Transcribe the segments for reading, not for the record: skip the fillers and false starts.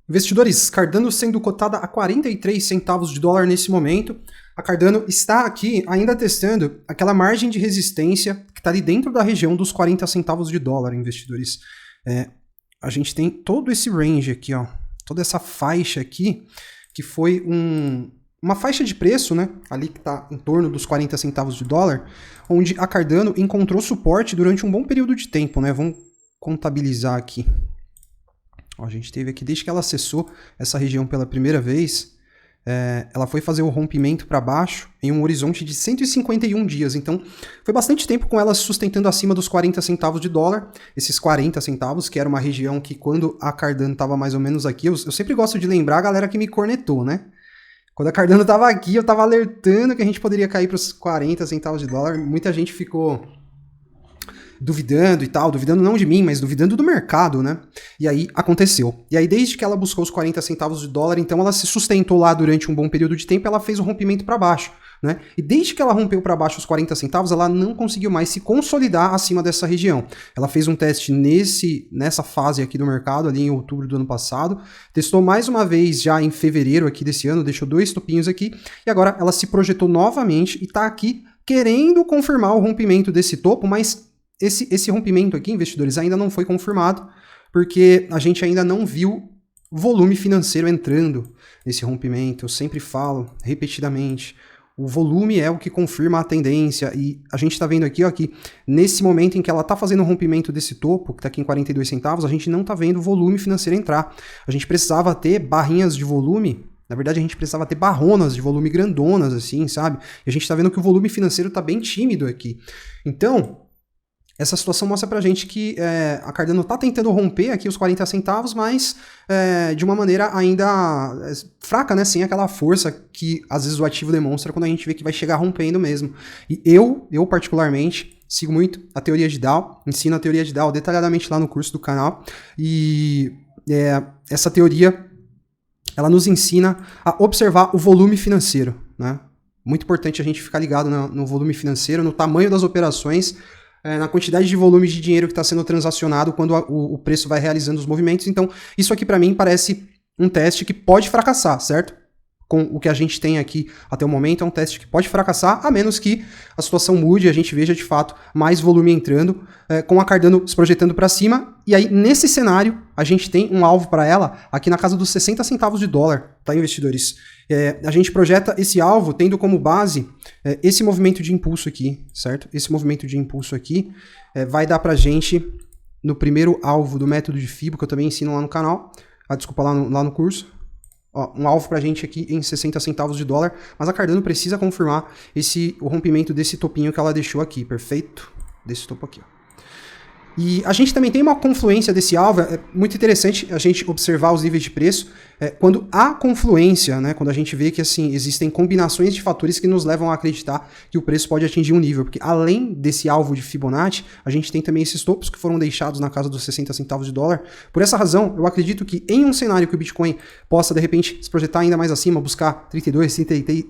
Investidores, Cardano sendo cotada a 43 centavos de dólar nesse momento. A Cardano está aqui ainda testando aquela margem de resistência que está ali dentro da região dos 40 centavos de dólar, investidores. A gente tem todo esse range aqui, ó, toda essa faixa aqui, que foi uma faixa de preço, né, ali que está em torno dos 40 centavos de dólar, onde a Cardano encontrou suporte durante um bom período de tempo, né? Vamos contabilizar aqui. Ó, a gente teve aqui, desde que ela acessou essa região pela primeira vez, ela foi fazer o rompimento para baixo em um horizonte de 151 dias. Então, foi bastante tempo com ela se sustentando acima dos 40 centavos de dólar. Esses 40 centavos, que era uma região que quando a Cardano estava mais ou menos aqui, eu sempre gosto de lembrar a galera que me cornetou, né? Quando a Cardano estava aqui, eu estava alertando que a gente poderia cair para os 40 centavos de dólar. Muita gente ficou duvidando e tal, duvidando não de mim, mas duvidando do mercado, né? E aí aconteceu. E aí desde que ela buscou os 40 centavos de dólar, então ela se sustentou lá durante um bom período de tempo, ela fez o rompimento para baixo, né? E desde que ela rompeu para baixo os 40 centavos, ela não conseguiu mais se consolidar acima dessa região. Ela fez um teste nessa fase aqui do mercado, ali em outubro do ano passado, testou mais uma vez já em fevereiro aqui desse ano, deixou 2 topinhos aqui, e agora ela se projetou novamente e tá aqui querendo confirmar o rompimento desse topo, mas esse rompimento aqui, investidores, ainda não foi confirmado, porque a gente ainda não viu volume financeiro entrando nesse rompimento. Eu sempre falo, repetidamente, o volume é o que confirma a tendência, e a gente está vendo aqui, ó, que nesse momento em que ela está fazendo o rompimento desse topo, que está aqui em 42 centavos, a gente não está vendo o volume financeiro entrar. A gente precisava ter barrinhas de volume. Na verdade, a gente precisava ter barronas de volume grandonas, assim, sabe? E a gente está vendo que o volume financeiro está bem tímido aqui. Então, essa situação mostra pra gente que a Cardano tá tentando romper aqui os 40 centavos, mas de uma maneira ainda fraca, né? Sem aquela força que às vezes o ativo demonstra quando a gente vê que vai chegar rompendo mesmo. E eu particularmente, sigo muito a teoria de Dow, ensino a teoria de Dow detalhadamente lá no curso do canal, e essa teoria, ela nos ensina a observar o volume financeiro, né? Muito importante a gente ficar ligado no volume financeiro, no tamanho das operações, na quantidade de volume de dinheiro que está sendo transacionado quando o preço vai realizando os movimentos. Então, isso aqui para mim parece um teste que pode fracassar, certo? Com o que a gente tem aqui até o momento, é um teste que pode fracassar, a menos que a situação mude e a gente veja de fato mais volume entrando, com a Cardano se projetando para cima. E aí, nesse cenário, a gente tem um alvo para ela aqui na casa dos 60 centavos de dólar, tá, investidores? A gente projeta esse alvo tendo como base esse movimento de impulso aqui, certo? Esse movimento de impulso aqui vai dar pra gente, no primeiro alvo do método de Fibo, que eu também ensino lá no canal, desculpa, lá no curso, ó, um alvo pra gente aqui em 60 centavos de dólar, mas a Cardano precisa confirmar o rompimento desse topinho que ela deixou aqui, perfeito? Desse topo aqui, ó. E a gente também tem uma confluência desse alvo. É muito interessante a gente observar os níveis de preço. Quando há confluência, né, quando a gente vê que assim, existem combinações de fatores que nos levam a acreditar que o preço pode atingir um nível. Porque além desse alvo de Fibonacci, a gente tem também esses topos que foram deixados na casa dos 60 centavos de dólar. Por essa razão, eu acredito que em um cenário que o Bitcoin possa, de repente, se projetar ainda mais acima, buscar 32,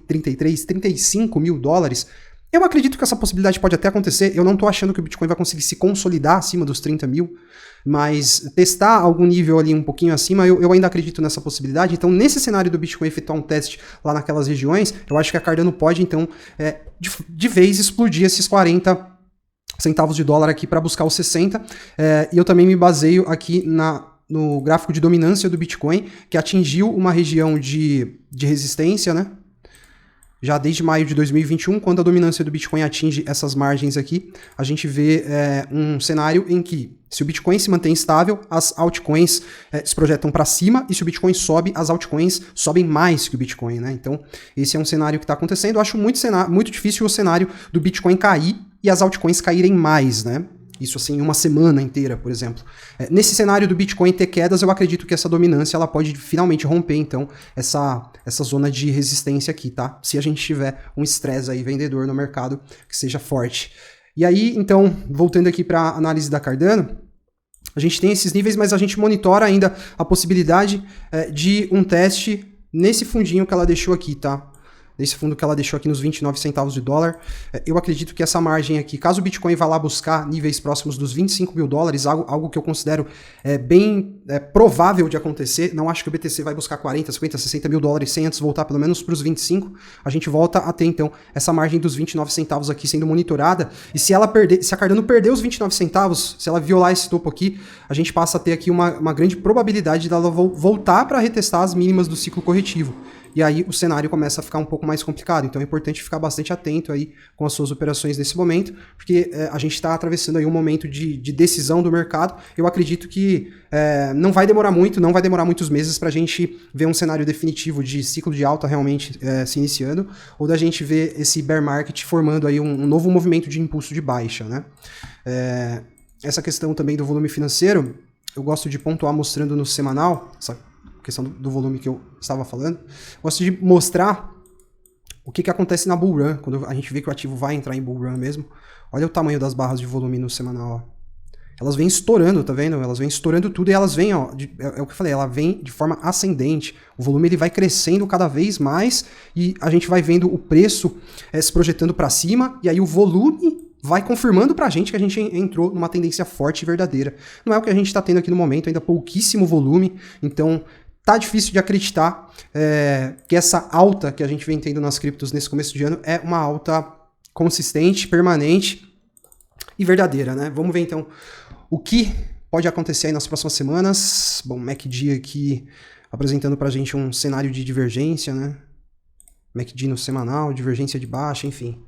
33, 35 mil dólares, eu acredito que essa possibilidade pode até acontecer. Eu não estou achando que o Bitcoin vai conseguir se consolidar acima dos 30 mil, mas testar algum nível ali um pouquinho acima, eu ainda acredito nessa possibilidade. Então, nesse cenário do Bitcoin efetuar um teste lá naquelas regiões, eu acho que a Cardano pode, então, de vez explodir esses 40 centavos de dólar aqui para buscar os 60. E eu também me baseio aqui no gráfico de dominância do Bitcoin, que atingiu uma região de resistência, né? Já desde maio de 2021, quando a dominância do Bitcoin atinge essas margens aqui, a gente vê um cenário em que, se o Bitcoin se mantém estável, as altcoins se projetam para cima, e se o Bitcoin sobe, as altcoins sobem mais que o Bitcoin, né? Então, esse é um cenário que está acontecendo. Eu acho muito difícil o cenário do Bitcoin cair e as altcoins caírem mais, né? Isso assim, em uma semana inteira, por exemplo. Nesse cenário do Bitcoin ter quedas, eu acredito que essa dominância ela pode finalmente romper, então, essa zona de resistência aqui, tá? Se a gente tiver um estresse aí vendedor no mercado que seja forte. E aí, então, voltando aqui para a análise da Cardano, a gente tem esses níveis, mas a gente monitora ainda a possibilidade de um teste nesse fundinho que ela deixou aqui, tá? desse fundo que ela deixou aqui nos 29 centavos de dólar. Eu acredito que essa margem aqui, caso o Bitcoin vá lá buscar níveis próximos dos 25 mil dólares, algo que eu considero bem provável de acontecer, não acho que o BTC vai buscar 40, 50, 60 mil dólares sem antes voltar pelo menos para os 25, a gente volta a ter então essa margem dos 29 centavos aqui sendo monitorada, e se ela perder, se a Cardano perder os 29 centavos, se ela violar esse topo aqui, a gente passa a ter aqui uma grande probabilidade dela voltar para retestar as mínimas do ciclo corretivo. E aí o cenário começa a ficar um pouco mais complicado. Então é importante ficar bastante atento aí com as suas operações nesse momento, porque a gente está atravessando aí um momento de decisão do mercado. Eu acredito que não vai demorar muito, não vai demorar muitos meses para a gente ver um cenário definitivo de ciclo de alta realmente se iniciando, ou da gente ver esse bear market formando aí um novo movimento de impulso de baixa, né? Essa questão também do volume financeiro, eu gosto de pontuar mostrando no semanal, essa questão do volume que eu estava falando, gosto de mostrar o que acontece na bull run, quando a gente vê que o ativo vai entrar em bull run mesmo. Olha o tamanho das barras de volume no semanal, ó. Elas vêm estourando, tá vendo? Elas vêm estourando tudo e elas vêm, ó, é o que eu falei, ela vem de forma ascendente. O volume ele vai crescendo cada vez mais e a gente vai vendo o preço se projetando para cima, e aí o volume vai confirmando pra gente que a gente entrou numa tendência forte e verdadeira. Não é o que a gente tá tendo aqui no momento, ainda pouquíssimo volume, então tá difícil de acreditar que essa alta que a gente vem tendo nas criptos nesse começo de ano é uma alta consistente, permanente e verdadeira, né? Vamos ver então o que pode acontecer aí nas próximas semanas. Bom, MACD aqui apresentando pra gente um cenário de divergência, né? MACD no semanal, divergência de baixa, enfim.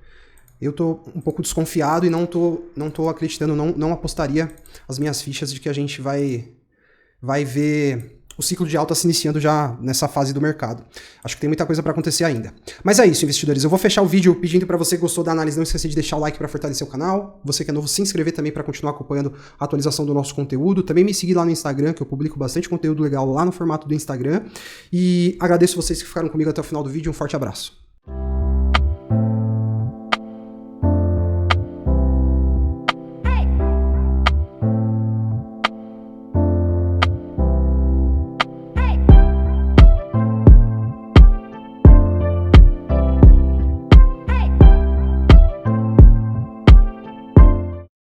Eu tô um pouco desconfiado e não tô acreditando, não apostaria as minhas fichas de que a gente vai ver o ciclo de alta se iniciando já nessa fase do mercado. Acho que tem muita coisa para acontecer ainda. Mas é isso, investidores. Eu vou fechar o vídeo pedindo para você que gostou da análise, não esquecer de deixar o like para fortalecer o canal. Você que é novo, se inscrever também para continuar acompanhando a atualização do nosso conteúdo. Também me seguir lá no Instagram, que eu publico bastante conteúdo legal lá no formato do Instagram. E agradeço vocês que ficaram comigo até o final do vídeo. Um forte abraço.